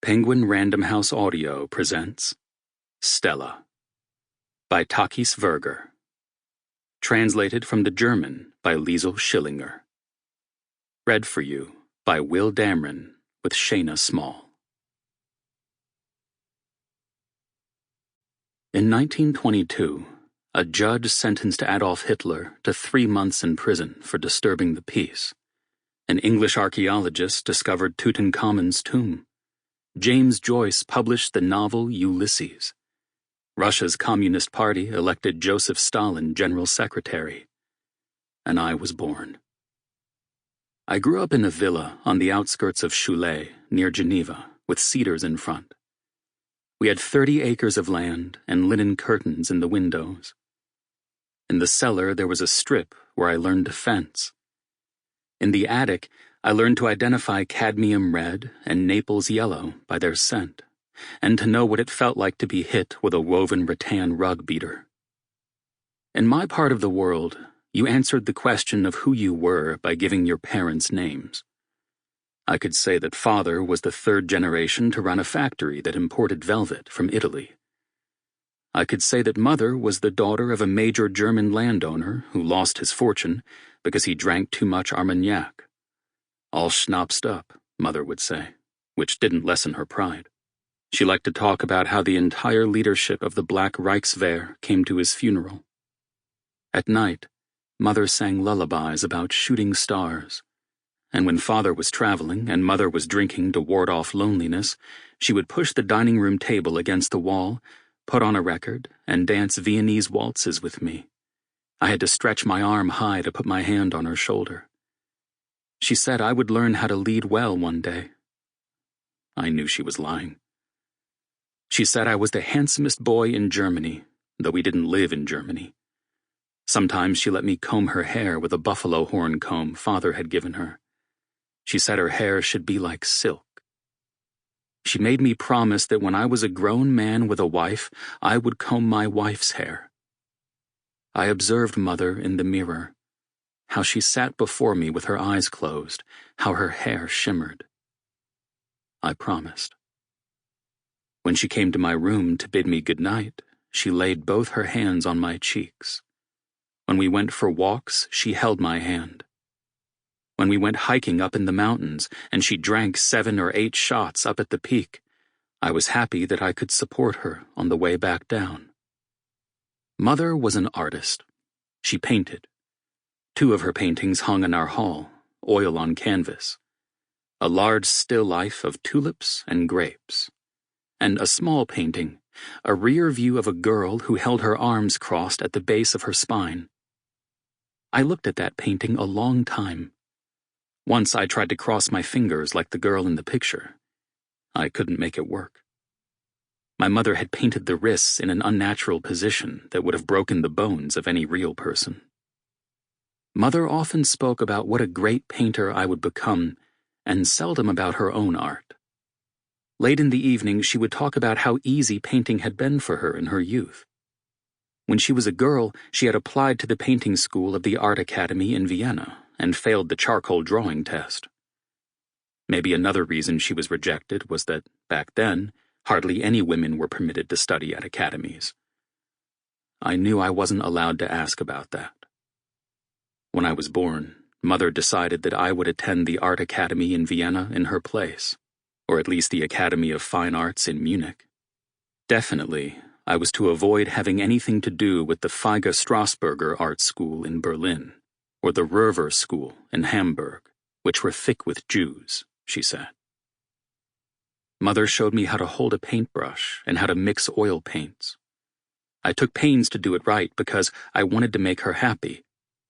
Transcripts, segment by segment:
Penguin Random House Audio presents Stella by Takis Würger. Translated from the German by Liesl Schillinger. Read for you by Will Damron with Shayna Small. In 1922, a judge sentenced Adolf Hitler to 3 months in prison for disturbing the peace. An English archaeologist discovered Tutankhamun's tomb. James Joyce published the novel Ulysses. Russia's Communist Party elected Joseph Stalin General Secretary. And I was born. I grew up in a villa on the outskirts of Cholet, near Geneva, with cedars in front. We had 30 acres of land and linen curtains in the windows. In the cellar there was a strip where I learned to fence. In the attic, I learned to identify cadmium red and Naples yellow by their scent, and to know what it felt like to be hit with a woven rattan rug beater. In my part of the world, you answered the question of who you were by giving your parents' names. I could say that father was the 3rd generation to run a factory that imported velvet from Italy. I could say that mother was the daughter of a major German landowner who lost his fortune because he drank too much Armagnac. All schnapsed up, mother would say, which didn't lessen her pride. She liked to talk about how the entire leadership of the Black Reichswehr came to his funeral. At night, mother sang lullabies about shooting stars, and when father was traveling and mother was drinking to ward off loneliness, she would push the dining room table against the wall, put on a record, and dance Viennese waltzes with me. I had to stretch my arm high to put my hand on her shoulder. She said I would learn how to lead well one day. I knew she was lying. She said I was the handsomest boy in Germany, though we didn't live in Germany. Sometimes she let me comb her hair with a buffalo horn comb father had given her. She said her hair should be like silk. She made me promise that when I was a grown man with a wife, I would comb my wife's hair. I observed mother in the mirror, how she sat before me with her eyes closed, how her hair shimmered. I promised. When she came to my room to bid me good night, she laid both her hands on my cheeks. When we went for walks, she held my hand. When we went hiking up in the mountains and she drank 7 or 8 shots up at the peak, I was happy that I could support her on the way back down. Mother was an artist. She painted. 2 of her paintings hung in our hall, oil on canvas. A large still life of tulips and grapes. And a small painting, a rear view of a girl who held her arms crossed at the base of her spine. I looked at that painting a long time. Once I tried to cross my fingers like the girl in the picture. I couldn't make it work. My mother had painted the wrists in an unnatural position that would have broken the bones of any real person. Mother often spoke about what a great painter I would become, and seldom about her own art. Late in the evening, she would talk about how easy painting had been for her in her youth. When she was a girl, she had applied to the painting school of the Art Academy in Vienna and failed the charcoal drawing test. Maybe another reason she was rejected was that, back then, hardly any women were permitted to study at academies. I knew I wasn't allowed to ask about that. When I was born, mother decided that I would attend the Art Academy in Vienna in her place, or at least the Academy of Fine Arts in Munich. Definitely, I was to avoid having anything to do with the Feige Strasberger Art School in Berlin, or the Roever School in Hamburg, which were thick with Jews, she said. Mother showed me how to hold a paintbrush and how to mix oil paints. I took pains to do it right because I wanted to make her happy,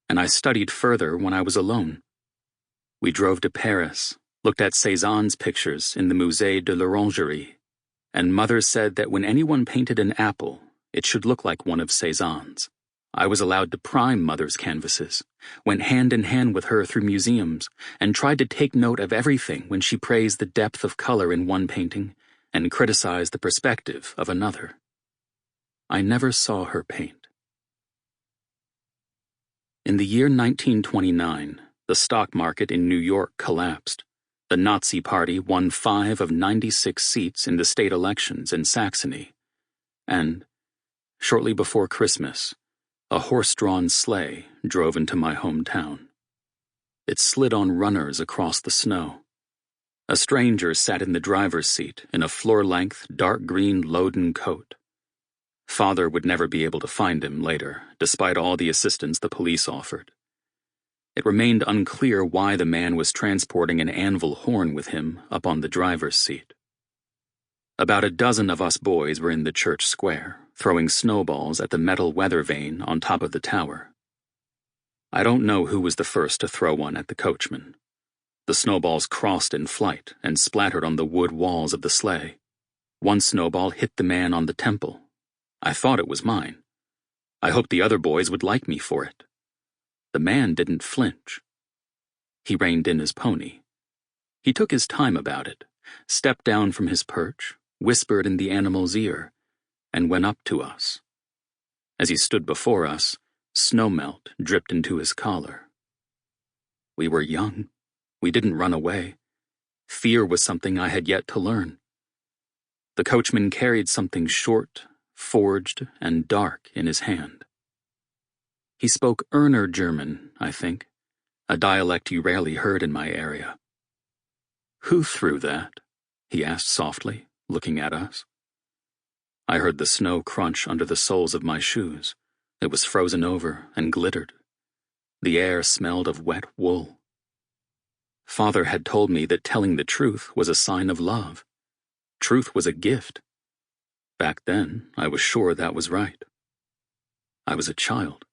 and I studied further when I was alone. We drove to Paris, looked at Cézanne's pictures in the Musée de l'Orangerie, and mother said that when anyone painted an apple, it should look like one of Cézanne's. I was allowed to prime mother's canvases, went hand in hand with her through museums, and tried to take note of everything when she praised the depth of color in one painting and criticized the perspective of another. I never saw her paint. In the year 1929, the stock market in New York collapsed. The Nazi Party won 5 of 96 seats in the state elections in Saxony, and, shortly before Christmas, a horse-drawn sleigh drove into my hometown. It slid on runners across the snow. A stranger sat in the driver's seat in a floor-length, dark green Loden coat. Father would never be able to find him later, despite all the assistance the police offered. It remained unclear why the man was transporting an anvil horn with him up on the driver's seat. About a dozen of us boys were in the church square, throwing snowballs at the metal weather vane on top of the tower. I don't know who was the first to throw one at the coachman. The snowballs crossed in flight and splattered on the wood walls of the sleigh. One snowball hit the man on the temple. I thought it was mine. I hoped the other boys would like me for it. The man didn't flinch. He reined in his pony. He took his time about it, stepped down from his perch, whispered in the animal's ear, and went up to us. As he stood before us, snowmelt dripped into his collar. We were young. We didn't run away. Fear was something I had yet to learn. The coachman carried something short, forged, and dark in his hand. He spoke Urner German, I think, a dialect you rarely heard in my area. "Who threw that?" he asked softly, looking at us. I heard the snow crunch under the soles of my shoes. It was frozen over and glittered. The air smelled of wet wool. Father had told me that telling the truth was a sign of love. Truth was a gift. Back then, I was sure that was right. I was a child.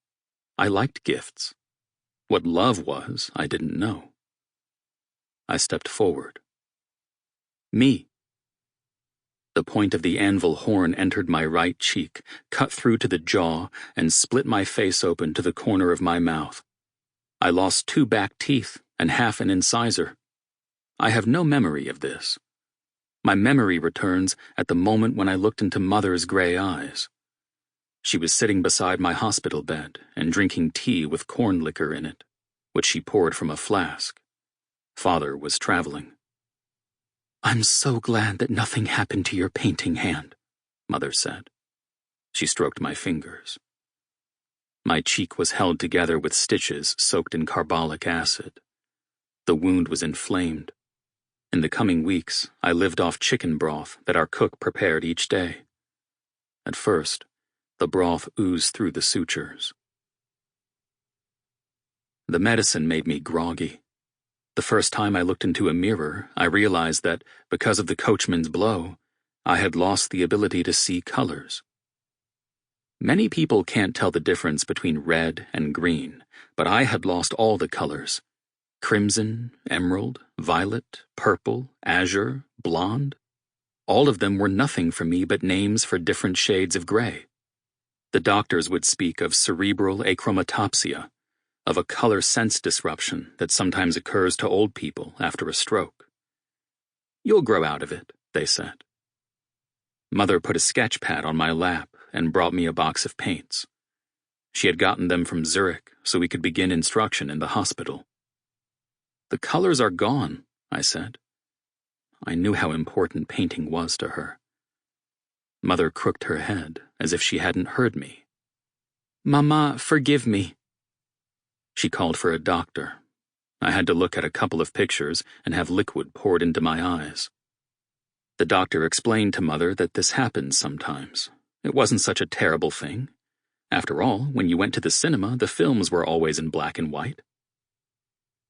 I liked gifts. What love was, I didn't know. I stepped forward. Me. The point of the anvil horn entered my right cheek, cut through to the jaw, and split my face open to the corner of my mouth. I lost 2 back teeth and half an incisor. I have no memory of this. My memory returns at the moment when I looked into Mother's gray eyes. She was sitting beside my hospital bed and drinking tea with corn liquor in it, which she poured from a flask. Father was traveling. "I'm so glad that nothing happened to your painting hand," Mother said. She stroked my fingers. My cheek was held together with stitches soaked in carbolic acid. The wound was inflamed. In the coming weeks, I lived off chicken broth that our cook prepared each day. At first, the broth oozed through the sutures. The medicine made me groggy. The first time I looked into a mirror, I realized that, because of the coachman's blow, I had lost the ability to see colors. Many people can't tell the difference between red and green, but I had lost all the colors. Crimson, emerald, violet, purple, azure, blonde. All of them were nothing for me but names for different shades of gray. The doctors would speak of cerebral achromatopsia, of a color sense disruption that sometimes occurs to old people after a stroke. "You'll grow out of it," they said. Mother put a sketch pad on my lap and brought me a box of paints. She had gotten them from Zurich so we could begin instruction in the hospital. "The colors are gone," I said. I knew how important painting was to her. Mother crooked her head as if she hadn't heard me. "Mama, forgive me." She called for a doctor. I had to look at a couple of pictures and have liquid poured into my eyes. The doctor explained to Mother that this happens sometimes. It wasn't such a terrible thing. After all, when you went to the cinema, the films were always in black and white.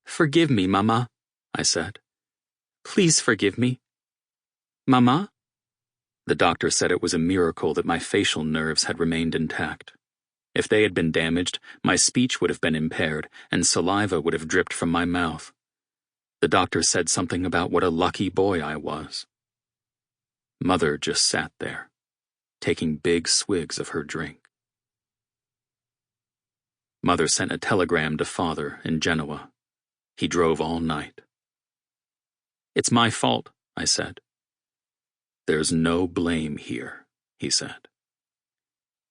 "Forgive me, Mama," I said. "Please forgive me." "Mama?" The doctor said it was a miracle that my facial nerves had remained intact. If they had been damaged, my speech would have been impaired, and saliva would have dripped from my mouth. The doctor said something about what a lucky boy I was. Mother just sat there, taking big swigs of her drink. Mother sent a telegram to Father in Genoa. He drove all night. "It's my fault," I said. "There's no blame here," he said.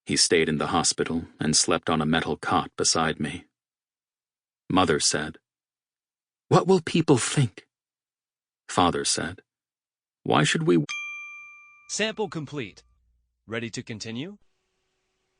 He stayed in the hospital and slept on a metal cot beside me. Mother said, "What will people think?" Father said. Why should we? Sample complete. Ready to continue?